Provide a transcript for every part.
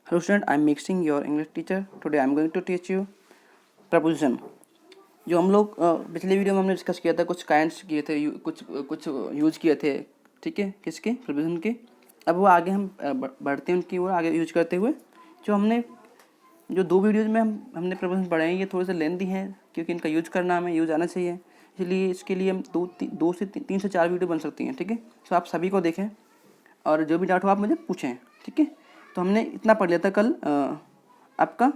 Hello student, I am mixing your English teacher. Today I am going to teach you preposition. जो हम लोग पिछले video में हमने डिस्कस किया था, कुछ काइंड्स किए थे, कुछ यूज किए थे, ठीक है, किसके, प्रपोजिशन के। अब वो आगे हम बढ़ते हैं उनकी ओर, आगे यूज करते हुए। जो दो वीडियोज में हमने प्रपोजिशन पढ़े हैं, ये थोड़े से लेंथी हैं क्योंकि इनका यूज करना हमें यूज आना चाहिए, इसलिए इसके लिए हम दो से तीन से चार वीडियो बन सकती हैं, ठीक है। तो आप सभी को देखें और जो भी डाउट हो आप मुझे पूछें, ठीक है। तो हमने इतना पढ़ लिया था कल आपका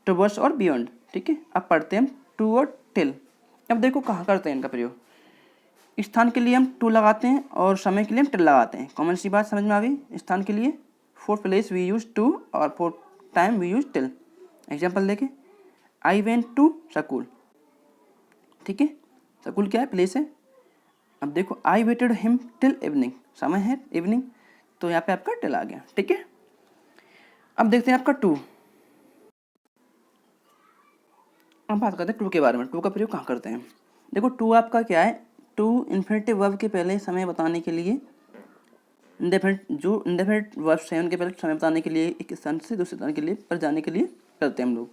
टुवर्ड्स और बियॉन्ड, ठीक है। अब पढ़ते हैं हम टू और टिल। अब देखो कहाँ करते हैं इनका प्रयोग। स्थान के लिए हम टू लगाते हैं और समय के लिए हम टिल लगाते हैं। कॉमन सी बात समझ में आ गई। स्थान के लिए for place we use to और for time we use till. Example देखें, आई वेंट टू स्कूल, ठीक है। स्कूल क्या है, प्लेस है। अब देखो, I waited him till evening, समय है इवनिंग, तो यहाँ पे आपका टिल आ गया, ठीक है। अब देखते हैं आपका टू। अब बात करते हैं टू के बारे में। टू का प्रयोग कहाँ करते हैं। देखो, टू आपका क्या है, टू इन्फिनेटिव वर्ब के पहले समय बताने के लिए, इंडेफिनिट वर्ब है उनके पहले समय बताने के लिए, एक स्थान से दूसरे स्थान के लिए पर जाने के लिए करते हैं हम लोग।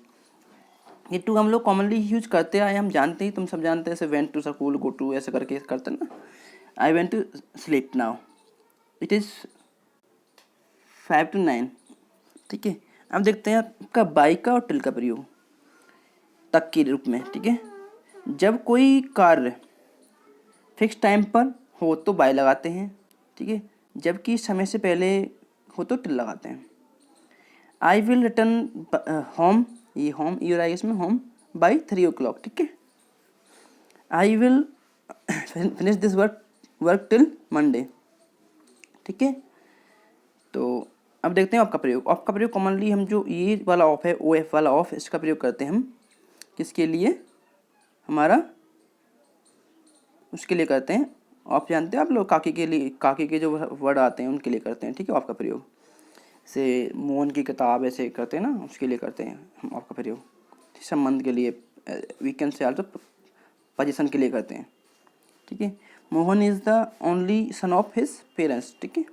ये टू हम लोग कॉमनली यूज करते आए, हम जानते ही, तुम सब जानते हैं, ऐसे went to school, go to, ऐसे करके करते हैं ना। I went to sleep now, it is 5 to 9, ठीक है। अब देखते हैं आपका बाई का और टिल का प्रयोग तक के रूप में, ठीक है। जब कोई कार्य फिक्स टाइम पर हो तो बाय लगाते हैं, ठीक है। जबकि समय से पहले हो तो टिल लगाते हैं। आई विल रिटर्न होम, ये होम ई और आई इसमें होम बाई 3 o'clock, ठीक है। I will finish this work till Monday, ठीक है। तो अब देखते हैं आपका प्रयोग। ऑफ का प्रयोग कॉमनली हम जो ये वाला ऑफ है, ओ एफ वाला ऑफ, इसका प्रयोग करते हैं हम किसके लिए, हमारा उसके लिए करते हैं। ऑफ जानते हैं आप लोग, काकी के लिए, काकी के जो वर्ड आते हैं उनके लिए करते हैं, ठीक है, ऑफ का प्रयोग। से मोहन की किताब ऐसे करते हैं ना, उसके लिए करते हैं हम ऑफ का प्रयोग। संबंध के लिए, वीकेंड से आल्सो पोजीशन के लिए करते हैं, ठीक है। Mohan is the only son of his parents, ठीक है।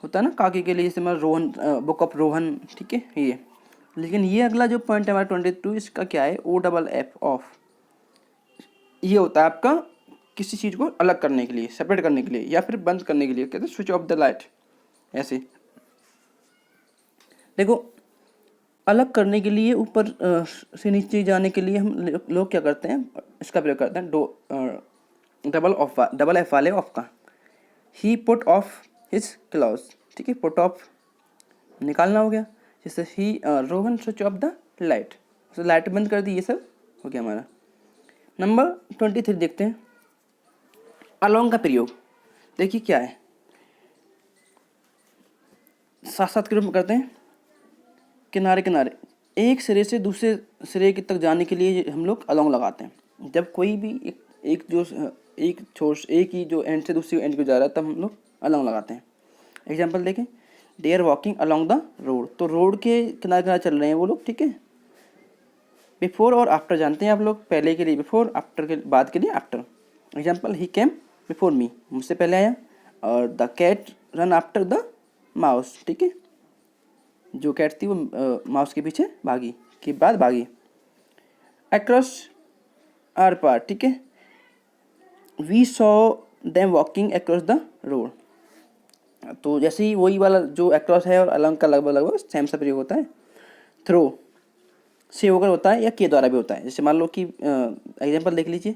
होता है ना काकी के लिए, जैसे मैं रोहन, बुक ऑफ रोहन, ठीक है ये। लेकिन ये अगला जो पॉइंट है हमारा 22, इसका क्या है, ओ डबल एफ ऑफ। ये होता है आपका किसी चीज़ को अलग करने के लिए, सेपरेट करने के लिए, या फिर बंद करने के लिए, कहते हैं स्विच ऑफ द लाइट, ऐसे। देखो, अलग करने के लिए, ऊपर से नीचे जाने के लिए हम लोग क्या करते हैं, इसका प्रयोग करते हैं डबल एफ वाले ऑफ का। He put off his clothes, ठीक है। पुट ऑफ निकालना हो गया, जैसे ही Rohan switch off the light, तो लाइट बंद कर दी, ये सब हो गया हमारा। नंबर 23 देखते हैं, अलोंग का प्रयोग। देखिए क्या है, साथ साथ के रूप में करते हैं। किनारे किनारे, एक सिरे से दूसरे सिरे तक जाने के लिए हम लोग अलोंग लगाते हैं। जब कोई भी एक ही जो एंड से दूसरी एंड को जा रहा है, तब हम लोग अलोंग लगाते हैं। एग्जाम्पल देखें, they are walking along the road, तो रोड के किनारे किनारे चल रहे हैं वो लोग, ठीक है। बिफोर और आफ्टर जानते हैं आप लोग, पहले के लिए बिफोर, आफ्टर के बाद के लिए after. Example, he came before me, मुझसे पहले आया। और the cat run after the mouse, ठीक है। जो कैट थी वो माउस के पीछे भागी, के बाद भागी। अक्रॉस आर पार, ठीक है। We saw them walking across the road, तो जैसे ही वही वाला जो अक्रॉस है और अलॉन्ग का लगभग लगभग सेम सा प्रयोग होता है। थ्रो से होकर होता है या के द्वारा भी होता है। जैसे मान लो कि एग्जाम्पल देख लीजिए,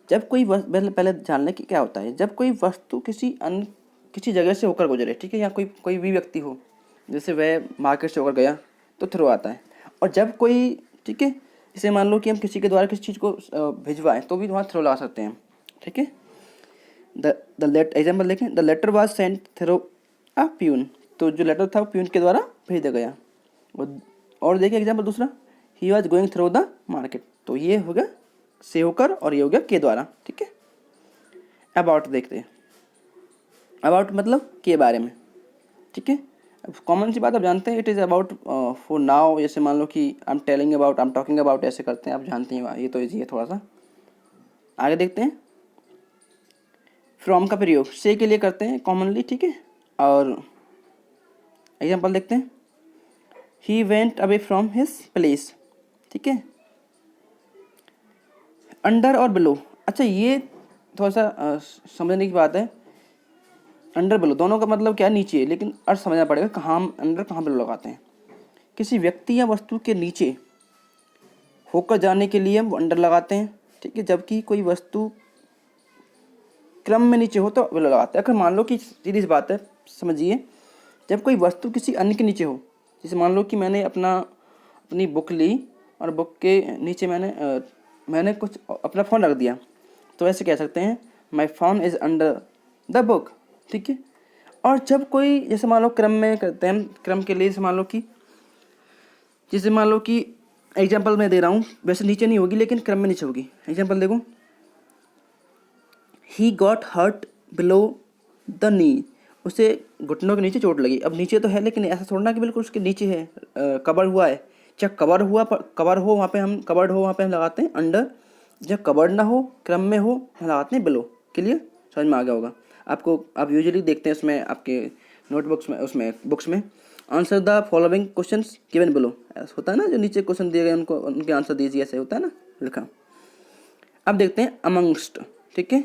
जब कोई पहले जान लें कि क्या होता है, जब कोई वस्तु किसी जगह से होकर गुजरे, ठीक है, या कोई भी व्यक्ति हो, जैसे वह मार्केट से होकर गया तो थ्रो आता है। और जब कोई, ठीक है, जैसे मान लो कि हम किसी के द्वारा किसी चीज़ को भिजवाएं तो भी वहाँ थ्रो लगा सकते हैं, ठीक है। द लेट एग्जाम्पल देखें, the letter was sent through a peon, तो जो लेटर था वो प्यून के द्वारा भेजा गया। और देखिए एग्जाम्पल दूसरा, he was going through the market, तो ये हो गया से होकर और ये हो गया के द्वारा, ठीक है। अबाउट देखते हैं, अबाउट मतलब के बारे में, ठीक है। अब कॉमन सी बात आप जानते हैं, it is about for now. जैसे मान लो कि I am telling about, I am talking about, ऐसे करते हैं, आप जानते हैं, ये तो ईजी है थोड़ा सा। आगे देखते हैं, फ्रॉम का प्रयोग से के लिए करते हैं कॉमनली, ठीक है। और एग्जाम्पल देखते हैं, he went away from his place, ठीक है। अंडर और बिलो, अच्छा ये थोड़ा सा समझने की बात है। अंडर बिलो दोनों का मतलब क्या है, नीचे है, लेकिन अर्थ समझना पड़ेगा कहाँ हम अंडर कहाँ बिलो लगाते हैं। किसी व्यक्ति या वस्तु के नीचे होकर जाने के लिए हम अंडर लगाते हैं, ठीक है। जबकि कोई वस्तु क्रम में नीचे हो तो बिलो लगाते हैं। अगर मान लो कि सीधी सी बात है, समझिए, जब कोई वस्तु किसी अन्य के नीचे हो, जैसे मान लो कि मैंने अपनी बुक ली और बुक के नीचे मैंने कुछ अपना फ़ोन रख दिया, तो ऐसे कह सकते हैं my phone is under the book, ठीक है। और जब कोई, जैसे मान लो क्रम में करते हैं, क्रम के लिए जैसे मान लो कि एग्जाम्पल मैं दे रहा हूँ, वैसे नीचे नहीं होगी लेकिन क्रम में नीचे होगी। एग्जाम्पल देखो, he got hurt below the knee, उसे घुटनों के नीचे चोट लगी। अब नीचे तो है लेकिन ऐसा थोड़ा ना कि बिल्कुल उसके नीचे है, कवर हुआ है। जब कवर हो वहाँ पे हम लगाते हैं अंडर, जब कवर ना हो, क्रम में हो, हम लगाते हैं बिलो। क्लियर, समझ में आ गया होगा आपको। आप यूजुअली देखते हैं उसमें आपके नोटबुक्स में, उसमें बुक्स में, answer the following questions given below, ऐसा होता है ना, जो नीचे क्वेश्चन दिए गए उनको उनके आंसर दीजिए, ऐसे होता है ना लिखा। अब देखते हैं अमंगस्ट, ठीक है।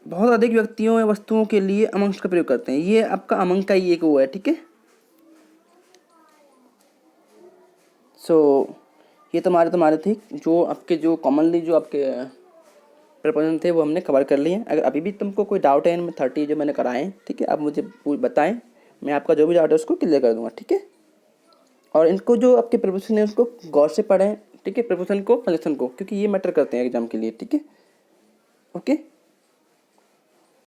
बहुत अधिक व्यक्तियों या वस्तुओं के लिए अमंगस्ट का प्रयोग करते हैं। ये आपका अमंग का ही एक वो है, ठीक है। सो ये तुम्हारे थे जो आपके, जो कॉमनली जो आपके प्रपोजन थे वो हमने कवर कर लिए हैं। अगर अभी भी तुमको कोई डाउट है इनमें 30 जो मैंने कराए हैं, ठीक है, आप मुझे बताएं, मैं आपका जो भी डाउट है उसको क्लियर कर दूंगा, ठीक है। और इनको जो आपके प्रपोजन है उसको गौर से पढ़ें, ठीक है, प्रपोजन को, कंजक्शन को, क्योंकि ये मैटर करते हैं एग्जाम के लिए, ठीक है। ओके।